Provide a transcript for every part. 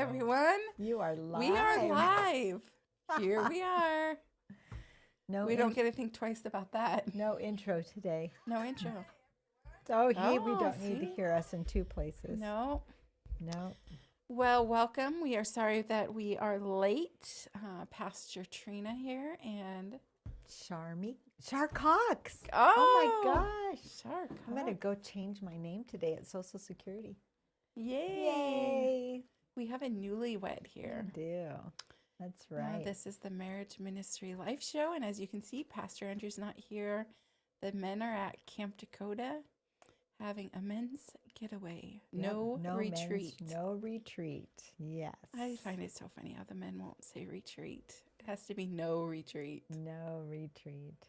everyone. You are live. We are live. Here we are. We don't get to think twice about that. No intro today. No intro. We don't need to hear us in two places. No. No. Well, welcome. We are sorry that we are late. Pastor Trina here and Shar Cox. Oh my gosh. Shar Cox. I'm going to go change my name today at Social Security. Yay. We have a newlywed here. We do. That's right. This is the Marriage Ministry Life Show. And as you can see, Pastor Andrew's not here. The men are at Camp Dakota having a men's getaway. No retreat. No retreat. Yes. I find it so funny how the men won't say retreat. It has to be no retreat. No retreat.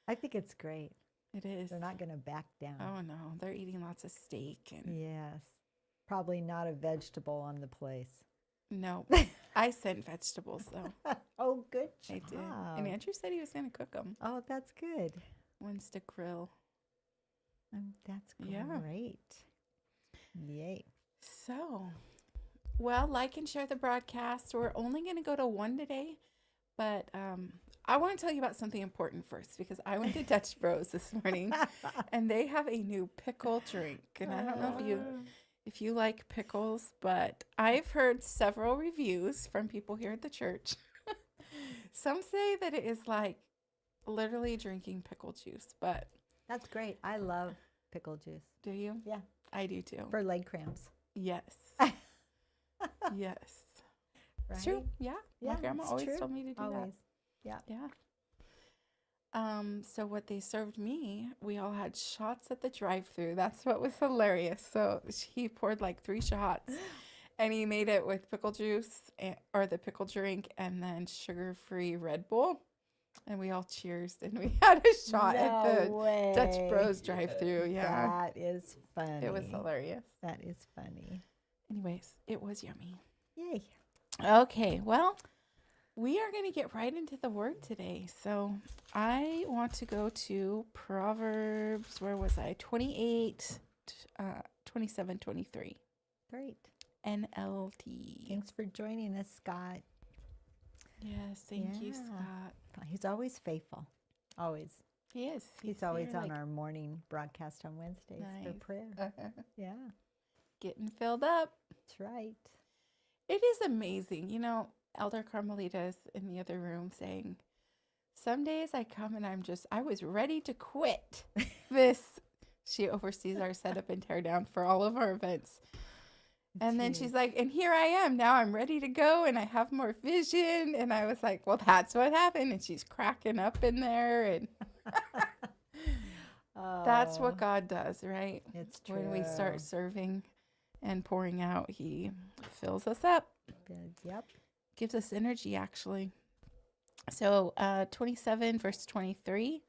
I think it's great. It is. They're not going to back down. Oh, no. They're eating lots of steak. And yes. Probably not a vegetable on the place. No. I sent vegetables, though. Oh, good job. I did. And Andrew said he was going to cook them. Oh, that's good. One's to grill. That's great. Yeah. Yay. So, well, like and share the broadcast. We're only going to go to one today, but I want to tell you about something important first because I went to Dutch Bros this morning, and they have a new pickle drink. And I don't know if you like pickles, but I've heard several reviews from people here at the church. Some say that it is like literally drinking pickle juice, but that's great. I love pickle juice. do you? Yeah. I do too. For leg cramps. Yes. Yes. Right? It's true. Yeah. My grandma always told me to do that. Yeah. Yeah. So what they served me, we all had shots at the drive-thru. That's what was hilarious. So he poured like 3 shots and he made it with pickle juice or the pickle drink and then sugar-free Red Bull. And we all cheersed and we had a shot at the Dutch Bros drive-thru. Yeah. That is funny. It was hilarious. That is funny. Anyways, it was yummy. Yay. Okay, well, we are going to get right into the word today. So I want to go to Proverbs, where was I? 28, 27, 23. Great. NLT. Thanks for joining us, Scott. Yes, thank you, Scott. He's always faithful. Always. He is. He's always on our morning broadcast on Wednesdays for prayer. Yeah. Getting filled up. That's right. It is amazing. You know, Elder Carmelita's in the other room saying, some days I come and I was ready to quit this. She oversees our setup and tear down for all of our events. And then she's like, and here I am. Now I'm ready to go and I have more vision. And I was like, well, that's what happened. And she's cracking up in there. And that's what God does, right? It's true. When we start serving and pouring out, he fills us up. Yep. Gives us energy, actually. So 27 verse 23.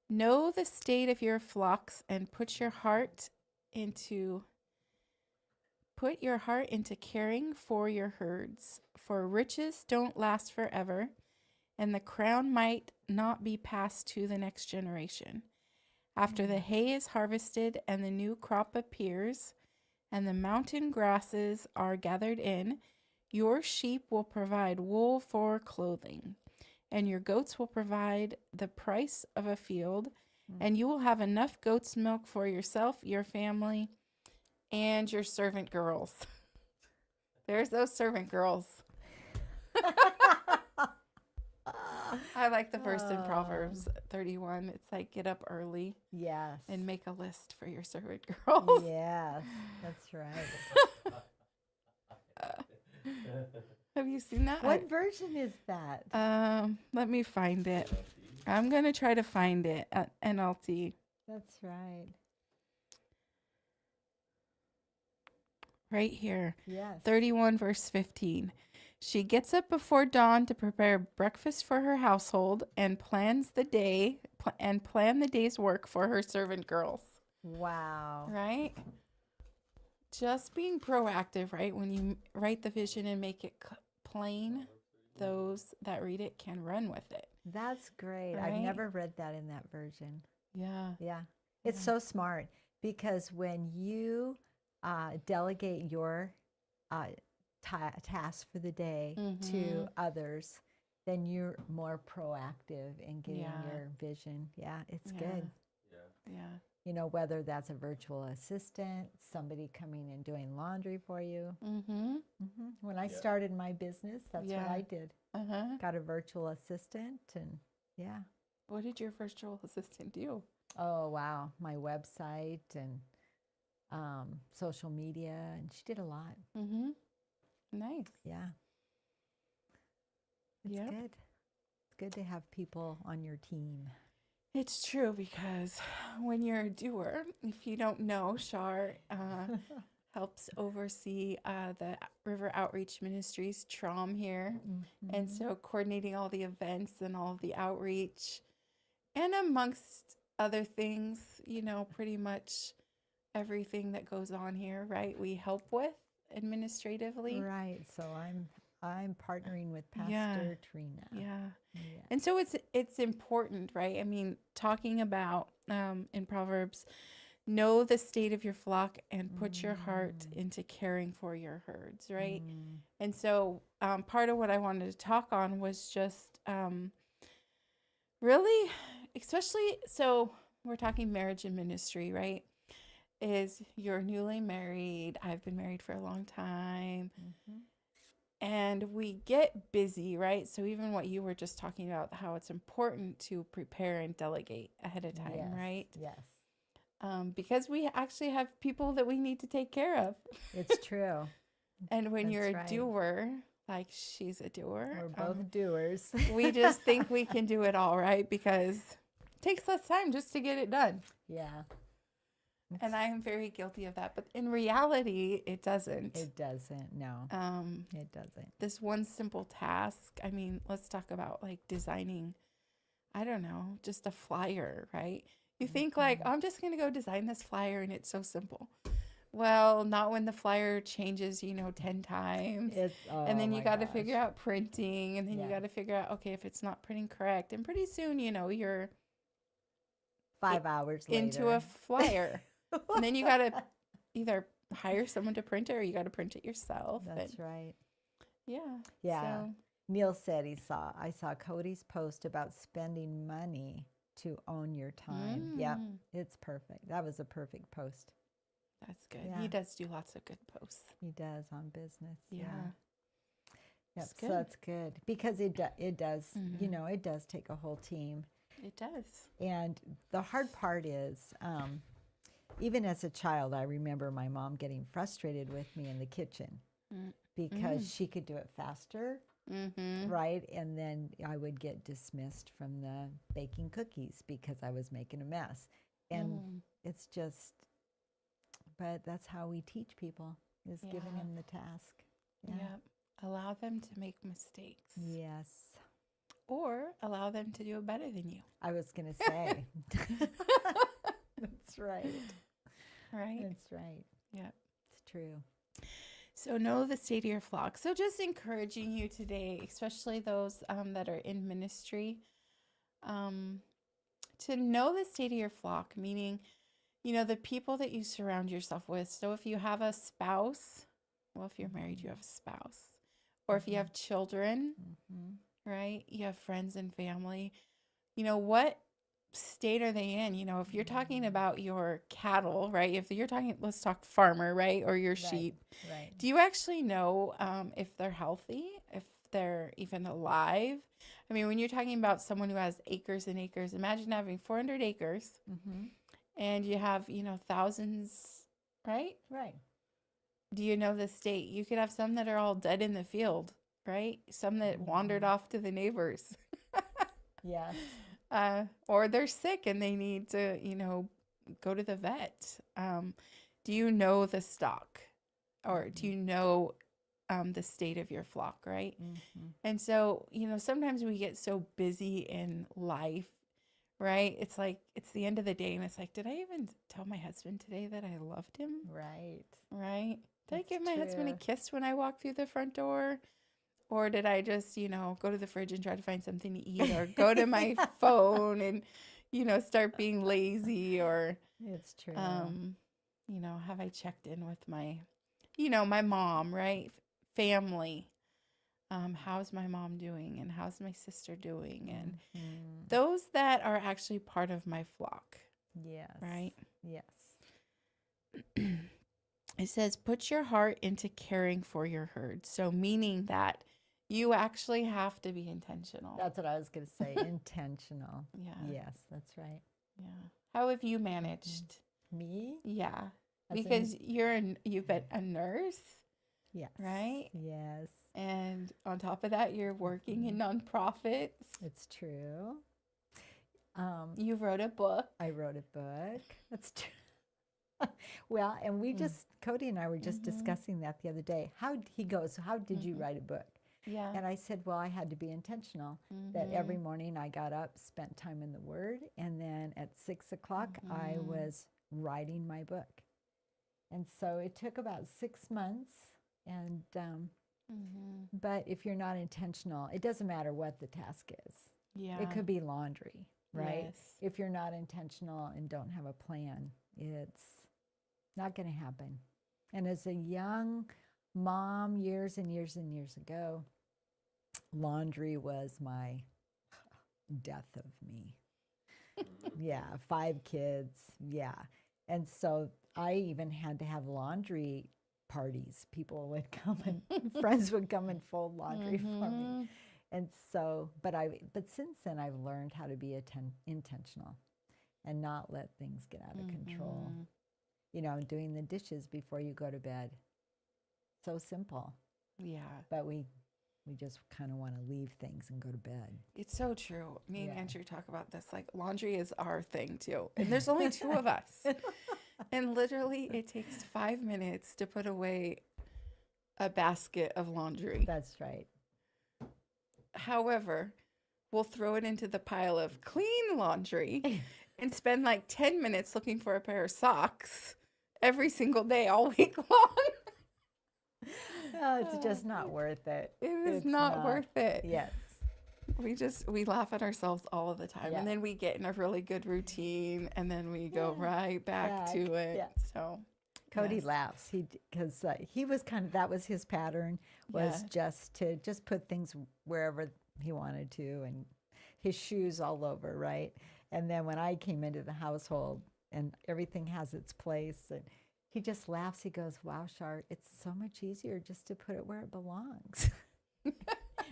Know the state of your flocks and put your heart into caring for your herds. For riches don't last forever, and the crown might not be passed to the next generation. After the hay is harvested and the new crop appears, and the mountain grasses are gathered in, your sheep will provide wool for clothing, and your goats will provide the price of a field, and you will have enough goat's milk for yourself, your family, and your servant girls. There's those servant girls. I like the verse in Proverbs 31. It's like, get up early. Yes. And make a list for your servant girls. Yes, that's right. Have you seen that? What version is that? Let me find it. I'm going to try to find it at NLT. That's right. Right here. Yes. 31 verse 15. She gets up before dawn to prepare breakfast for her household and plan the day's work for her servant girls. Wow. Right? Just being proactive, right? When you write the vision and make it plain, those that read it can run with it. That's great. Right? I've never read that in that version. Yeah. Yeah. It's so smart because when you delegate your tasks for the day Mm-hmm. to others, then you're more proactive in getting Yeah. your vision. Yeah, it's Yeah. good. Yeah. You know, whether that's a virtual assistant, somebody coming and doing laundry for you. Mm-hmm. When I started my business, that's what Yeah. I did. Uh-huh. Got a virtual assistant, and yeah. What did your virtual assistant do? Oh, wow. My website and social media, and she did a lot. Mm-hmm. Nice. Yeah. It's Yep. good. It's good to have people on your team. It's true, because when you're a doer, if you don't know, Shar helps oversee the River Outreach Ministries TROM here. And so coordinating all the events and all the outreach, and amongst other things, you know, pretty much everything that goes on here, right? We help with administratively. Right. So I'm partnering with Pastor Yeah. Trina. Yeah. Yeah. And so it's important, right? I mean, talking about in Proverbs, know the state of your flock and put your heart into caring for your herds, right? And so part of what I wanted to talk on was just really, especially, so we're talking marriage and ministry, right? Is you're newly married. I've been married for a long time. And we get busy, right? So even what you were just talking about, how it's important to prepare and delegate ahead of time, Yes. right? Yes. Because we actually have people that we need to take care of. It's true. And when you're a right. doer, like she's a doer, We're both doers. we just think we can do it all, right? Because it takes less time just to get it done. Yeah. And I am very guilty of that. But in reality, it doesn't. It doesn't. No. It doesn't. This one simple task. I mean, let's talk about like designing, I don't know, just a flyer, right? You think like, I'm just going to go design this flyer and it's so simple. Well, not when the flyer changes, 10 times. And then you got to figure out printing. And then you got to figure out, okay, if it's not printing correct. And pretty soon, you're 5 hours later into a flyer. And then you got to either hire someone to print it or you got to print it yourself. That's right. Yeah. Yeah. So. Neil said I saw Cody's post about spending money to own your time. Yep. It's perfect. That was a perfect post. That's good. Yeah. He does do lots of good posts. He does on business. Yeah. Yep. So that's good because it does, it does take a whole team. It does. And the hard part is, even as a child, I remember my mom getting frustrated with me in the kitchen because she could do it faster, right? And then I would get dismissed from the baking cookies because I was making a mess. And it's just, but that's how we teach people, is giving them the task. Yeah. Allow them to make mistakes. Yes. Or allow them to do it better than you. I was going to say. That's right. Right? That's right. Yeah. It's true. So know the state of your flock. So just encouraging you today, especially those that are in ministry, to know the state of your flock, meaning, the people that you surround yourself with. So if you have a spouse, well, if you're married, you have a spouse. Or if you have children, right? You have friends and family. What state are they in? If you're talking about your cattle, right? If you're talking, let's talk farmer, right? Or your sheep. Right. Do you actually know if they're healthy, if they're even alive? I mean, when you're talking about someone who has acres and acres, imagine having 400 acres and you have, thousands, right? Right. Do you know the state? You could have some that are all dead in the field, right? Some that wandered off to the neighbors. Yes. Or they're sick and they need to, go to the vet. Do you know the stock? Or do you know the state of your flock, right? And so, sometimes we get so busy in life, right? It's like, it's the end of the day and it's like, did I even tell my husband today that I loved him? Right. Right? Did I give my true. husband a kiss when I walked through the front door? Or did I just, go to the fridge and try to find something to eat, or go to my phone and, start being lazy, or, It's true. have I checked in with my, my mom, right? family. How's my mom doing? And how's my sister doing? And those that are actually part of my flock. Yes. Right? Yes. It says, put your heart into caring for your herd. So meaning that you actually have to be intentional. That's what I was going to say. Intentional. Yeah. Yes, that's right. Yeah. How have you managed? Me? Yeah. As Because you've been a nurse. Yes. Right? Yes. And on top of that, you're working in nonprofits. It's true. You wrote a book. I wrote a book. That's true. Well, and we just, Cody and I were just discussing that the other day. How did you write a book? Yeah. And I said, well, I had to be intentional that every morning I got up, spent time in the Word, and then at 6 o'clock I was writing my book. And so it took about 6 months. And but if you're not intentional, it doesn't matter what the task is. Yeah. It could be laundry, right? Yes. If you're not intentional and don't have a plan, it's not going to happen. And as a young mom, years and years and years ago, laundry was my death of me. Yeah, 5 kids. Yeah. And so I even had to have laundry parties. People would come and friends would come and fold laundry for me. And so, but since then I've learned how to be intentional and not let things get out of control. You know, doing the dishes before you go to bed. So simple. Yeah. But we just kind of want to leave things and go to bed. It's so true. Me and Andrew talk about this. Like, laundry is our thing too. And there's only 2 of us. And literally it takes 5 minutes to put away a basket of laundry. That's right. However, we'll throw it into the pile of clean laundry and spend like 10 minutes looking for a pair of socks every single day all week long. Oh, it's just not worth it. It's not worth it. Yes. We laugh at ourselves all of the time. Yeah. And then we get in a really good routine and then we go right back to it. Yeah. So Cody laughs. Because he was that was his pattern, was just to put things wherever he wanted to, and his shoes all over, right? And then when I came into the household and everything has its place, and he just laughs. He goes, wow, Shar, it's so much easier just to put it where it belongs.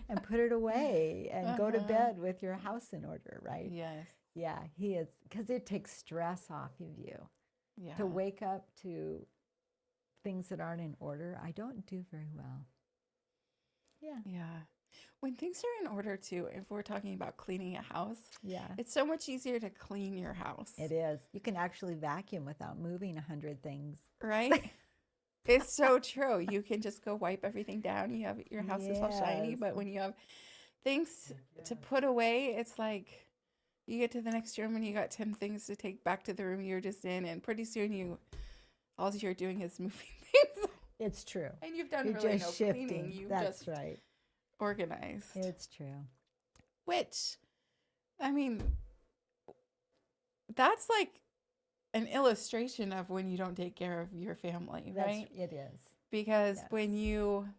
And put it away and go to bed with your house in order, right? Yes. Yeah, he is, because it takes stress off of you. Yeah. To wake up to things that aren't in order, I don't do very well. Yeah. Yeah. When things are in order too, if we're talking about cleaning a house, Yeah. it's so much easier to clean your house. It is. You can actually vacuum without moving 100 things. Right? It's so true. You can just go wipe everything down. You have your house is all shiny, but when you have things to put away, it's like you get to the next room and you got 10 things to take back to the room you're just in, and pretty soon all you're doing is moving things. It's true. And you've done You're really just no shifting. cleaning. You've That's just right. organized. It's true. Which, I mean, that's like an illustration of when you don't take care of your family, right? It is. Because when you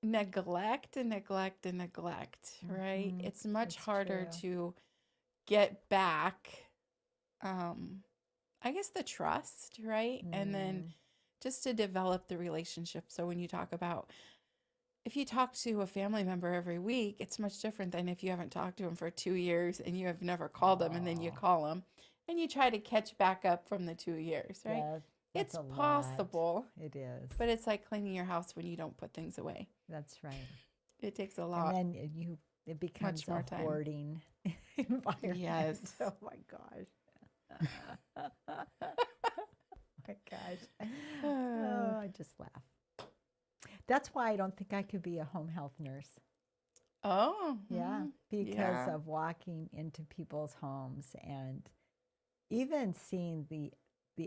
neglect and neglect and neglect, right? It's much harder to get back, I guess, the trust, right? And then just to develop the relationship. So when you talk about, if you talk to a family member every week, it's much different than if you haven't talked to them for 2 years and you have never called them, and then you call them and you try to catch back up from the 2 years, right? Yeah, it's possible. It is. But it's like cleaning your house when you don't put things away. That's right. It takes a lot. And then it becomes more a time. hoarding environment. Yes. Oh my gosh. Oh my gosh. Oh, I just laugh. That's why I don't think I could be a home health nurse. Oh. Yeah, because of walking into people's homes and even seeing the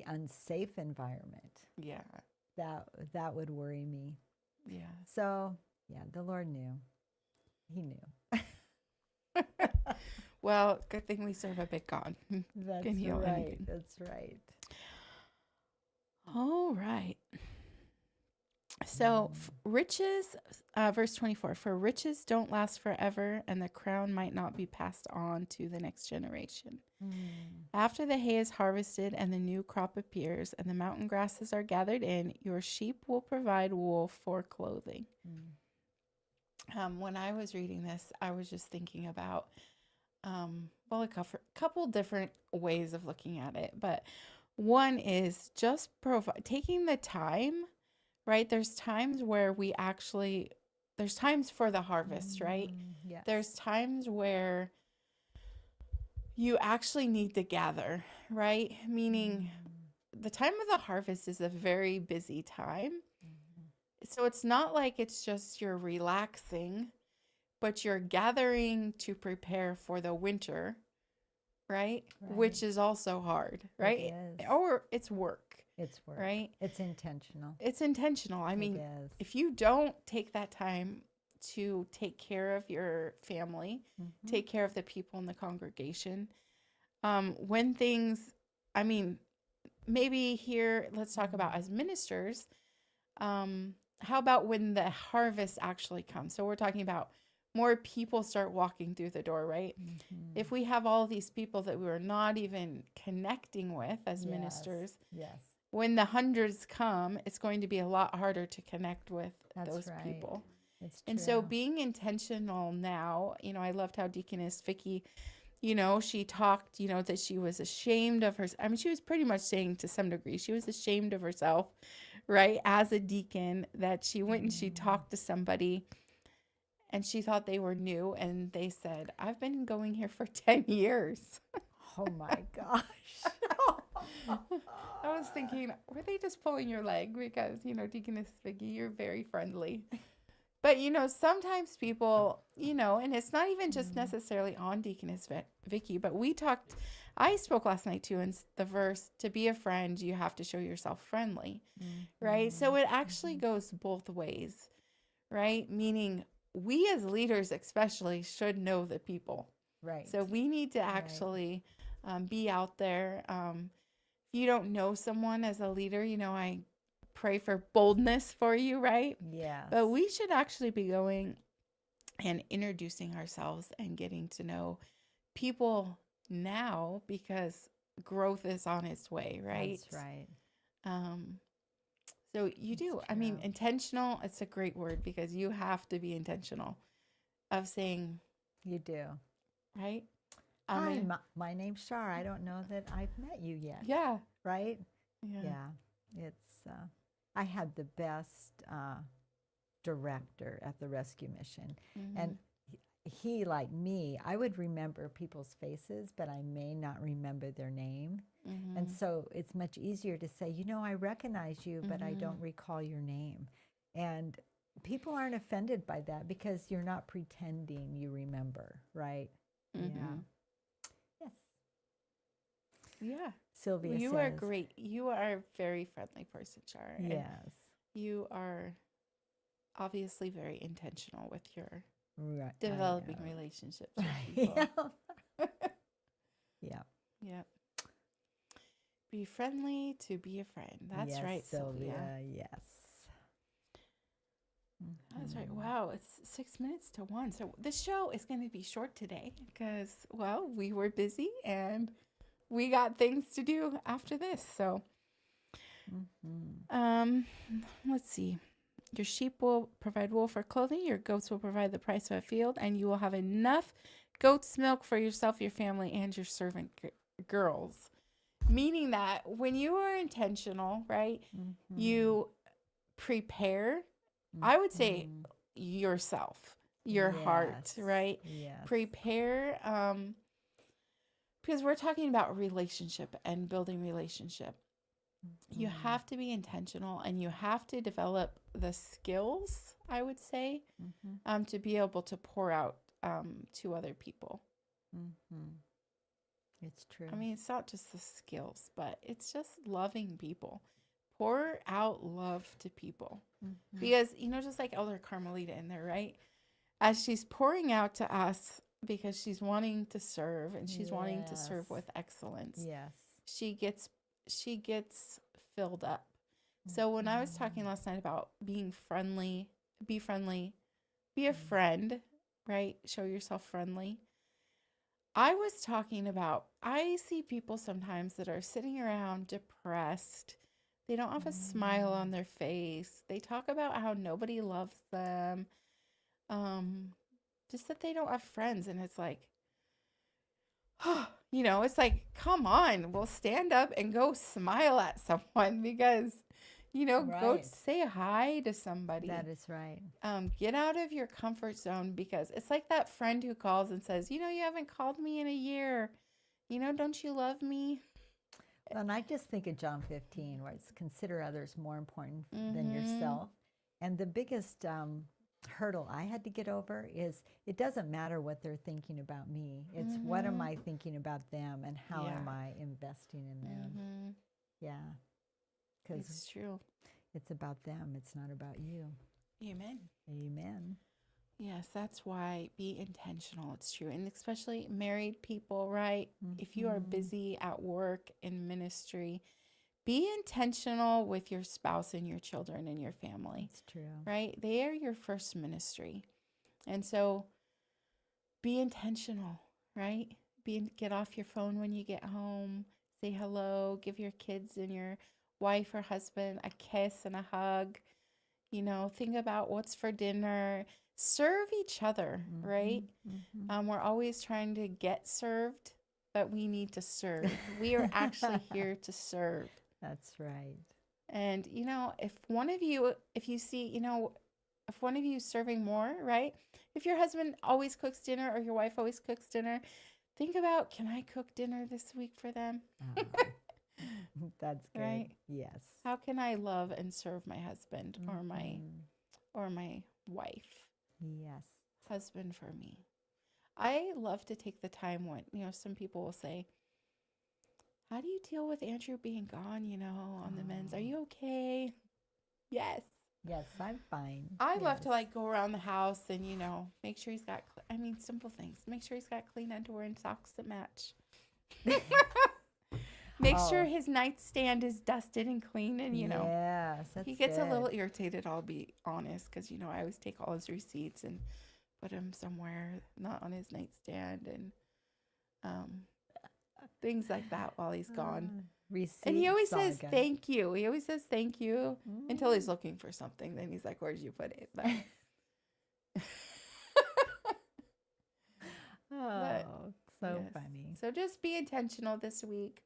unsafe environment. Yeah. That would worry me. Yeah. So, yeah, the Lord knew. He knew. Well, good thing we serve a big God. That's Can heal right. anything. That's right. All right. So riches, verse 24, for riches don't last forever, and the crown might not be passed on to the next generation. After the hay is harvested and the new crop appears and the mountain grasses are gathered in, your sheep will provide wool for clothing. When I was reading this, I was just thinking about, a couple different ways of looking at it. But one is just taking the time, right? There's times where there's times for the harvest, right? Yes. There's times where you actually need to gather, right? Meaning the time of the harvest is a very busy time. So it's not like it's just you're relaxing, but you're gathering to prepare for the winter, right? Which is also hard, right? It is. Or it's work. It's work. Right? It's intentional. It's intentional. I mean, if you don't take that time to take care of your family, take care of the people in the congregation, when things, I mean, maybe here, let's talk about as ministers, how about when the harvest actually comes? So we're talking about more people start walking through the door, right? If we have all these people that we were not even connecting with as ministers, when the hundreds come, it's going to be a lot harder to connect with those people. It's true. And so being intentional now, I loved how Deaconess Vicky, she talked, that she was ashamed of her. I mean, she was pretty much saying to some degree, she was ashamed of herself, right? As a deacon, that she went and she talked to somebody and she thought they were new. And they said, I've been going here for 10 years. Oh my gosh. I was thinking, were they just pulling your leg? Because, Deaconess Vicky, you're very friendly. But, sometimes people, and it's not even just necessarily on Deaconess Vicky, but I spoke last night too in the verse, to be a friend, you have to show yourself friendly, right? So it actually goes both ways, right? Meaning we as leaders especially should know the people. Right. So we need to actually be out there. If you don't know someone as a leader, I pray for boldness for you, right? Yeah. But we should actually be going and introducing ourselves and getting to know people now, because growth is on its way, right? That's right. So you do. I mean, intentional, it's a great word, because you have to be intentional of saying. You do. Right? Hi, my name's Shar. I don't know that I've met you yet. Yeah. Right? Yeah. It's, I had the best director at the rescue mission. And he, like me, I would remember people's faces, but I may not remember their name. And so it's much easier to say, I recognize you, but I don't recall your name. And people aren't offended by that, because you're not pretending you remember, right? Yeah. Yes. Yeah. Sylvia you says, are great. You are a very friendly person, Shar. Yes. You are obviously very intentional with your Right. developing relationships with people. Yeah. Yeah. Be friendly to be a friend. That's right, Sylvia. Yes. That's right. Wow, it's 6 minutes to 1. So this show is going to be short today because, we were busy and we got things to do after this. So, let's see. Your sheep will provide wool for clothing. Your goats will provide the price of a field, and you will have enough goat's milk for yourself, your family, and your servant girls. Meaning that when you are intentional, right, you prepare. I would say yourself, your heart, right? Yes. Prepare, because we're talking about relationship and building relationship. You have to be intentional, and you have to develop the skills, I would say, to be able to pour out to other people. It's true. I mean, it's not just the skills, but it's just loving people. Pour out love to people. Because, just like Elder Carmelita in there, right? As she's pouring out to us, because she's wanting to serve, and she's wanting to serve with excellence. Yes. She gets filled up. So when I was talking last night about being friendly, be friendly, be a friend, right? Show yourself friendly. I was talking about, I see people sometimes that are sitting around depressed. They don't have a smile on their face. They talk about how nobody loves them. Just that they don't have friends. And it's like, it's like, come on, we'll stand up and go smile at someone because, go Right. say hi to somebody. That is right. Get out of your comfort zone because it's like that friend who calls and says, you haven't called me in a year. Don't you love me? Well, and I just think of John 15, where it's consider others more important than yourself. And the biggest hurdle I had to get over is it doesn't matter what they're thinking about me. It's what am I thinking about them and how am I investing in them? Yeah. Because It's true. it's about them. It's not about you. Amen. Amen. Yes, that's why be intentional. It's true. And especially married people, right? If you are busy at work in ministry, be intentional with your spouse and your children and your family. It's true. Right? They are your first ministry. And so be intentional, right? Get off your phone when you get home. Say hello. Give your kids and your wife or husband a kiss and a hug. Think about what's for dinner. Serve each other, right? We're always trying to get served, but we need to serve. We are actually here to serve. That's right. And, if one of you is serving more, right? If your husband always cooks dinner or your wife always cooks dinner, think about, can I cook dinner this week for them? That's good. Right? Yes. How can I love and serve my husband or my wife? Yes. Husband for me. I love to take the time when, some people will say, how do you deal with Andrew being gone, on the men's? Are you okay? Yes. Yes, I'm fine. I love to go around the house and, make sure he's got, simple things. Make sure he's got clean underwear and socks that match. Make sure his nightstand is dusted and clean and, Yes, that's he gets good. a little irritated, I'll be honest, because, I always take all his receipts and put them somewhere, not on his nightstand and things like that while he's gone. Receipts, and he always says saga. thank you. He always says thank you until he's looking for something. Then he's like, where did you put it? But, funny. So just be intentional this week.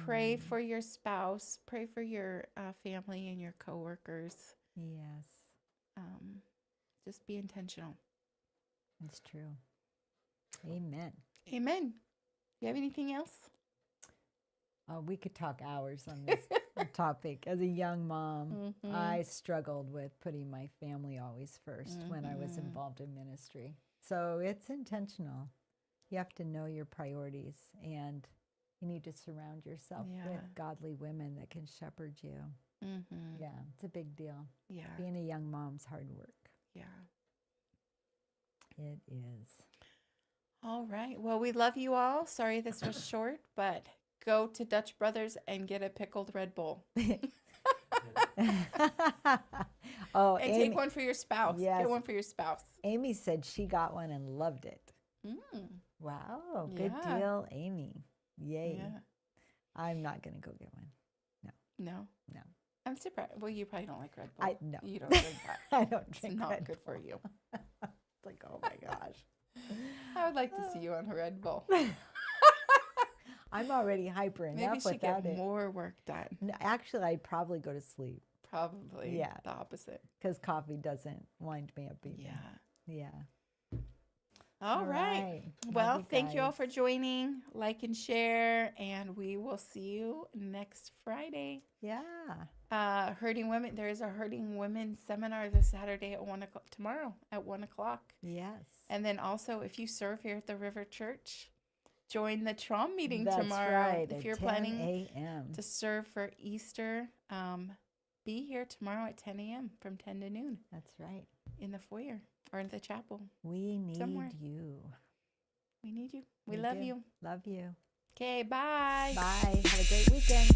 Pray for your spouse. Pray for your family and your coworkers. Yes. Just be intentional. It's true. Amen. Amen. You have anything else? We could talk hours on this topic. As a young mom, I struggled with putting my family always first when I was involved in ministry. So it's intentional. You have to know your priorities, and you need to surround yourself with godly women that can shepherd you. Yeah, it's a big deal. Yeah. Being a young mom's hard work. Yeah. It is. All right. Well, we love you all. Sorry this was short, but go to Dutch Brothers and get a pickled Red Bull. Oh, and take one for your spouse. Yes. Get one for your spouse. Amy said she got one and loved it. Wow, good deal, Amy. Yay. Yeah. I'm not going to go get one. No? No. I'm surprised. Well, you probably don't like Red Bull. No. You don't drink that. I don't drink It's not Red good for you. It's like, oh my gosh. I would like to see you on a Red Bull. I'm already hyper enough Maybe you should without get it. more work done. No, actually, I'd probably go to sleep. Probably. Yeah. The opposite. Because coffee doesn't wind me up either. Yeah. All right. Well, thank you all for joining. Like and share, and we will see you next Friday. Yeah. Hurting Women. There is a Hurting Women seminar this Saturday at 1 o'clock. Tomorrow at 1 o'clock. Yes. And then also, if you serve here at the River Church, join the Trom meeting That's tomorrow. right, If at you're 10 planning a.m. to serve for Easter, be here tomorrow at 10 a.m. from 10 to noon. That's right. In the foyer or in the chapel. We need somewhere. you. We need you. We love you. Love you. Okay, bye. Bye. Have a great weekend.